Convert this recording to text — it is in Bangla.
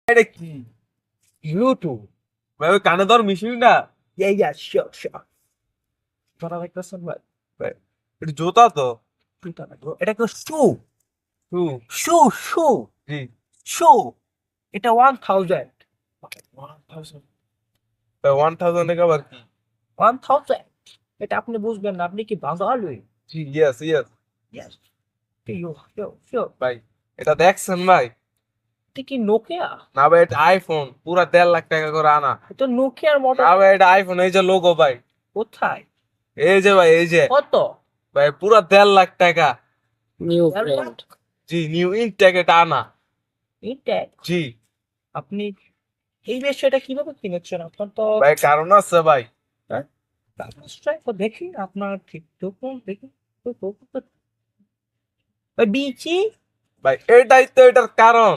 এটা কি Bluetooth. ভাই ওই কানে ধর মিশিং না Yeah, sure. What like this one? What? ভাই এটা জুতা তো এটা একটা shoe. Two Shoe. জি Shoe. এটা 1000. 1000. ভাই 1000 আবার কি 1000. এটা আপনি বুঝবেন না, আপনি কি বাঙালি? জি ইয়েস Yes. Yo. ভাই এটা দেখছেন ভাই এটা কি নোকিয়া? না ভাই এটা আইফোন পুরা 1.5 লাখ করে আনা এটা নোকিয়ার মডেল। না ভাই এটা আইফোন এই যে লোগো ভাই কোথায়? এই যে ভাই এই যে কত? ভাই পুরা 1.5 লাখ নিউ ব্র্যান্ড। জি নিউ ইনটেক এটা আনা এটা জি আপনি এই বিষয়টা কিভাবে কিনেছেন? আপনার তো ভাই কারণ আছে ভাই দেখি আপনার ঠিক দেখি ওই বিচি ভাই এটাই তো এটার কারণ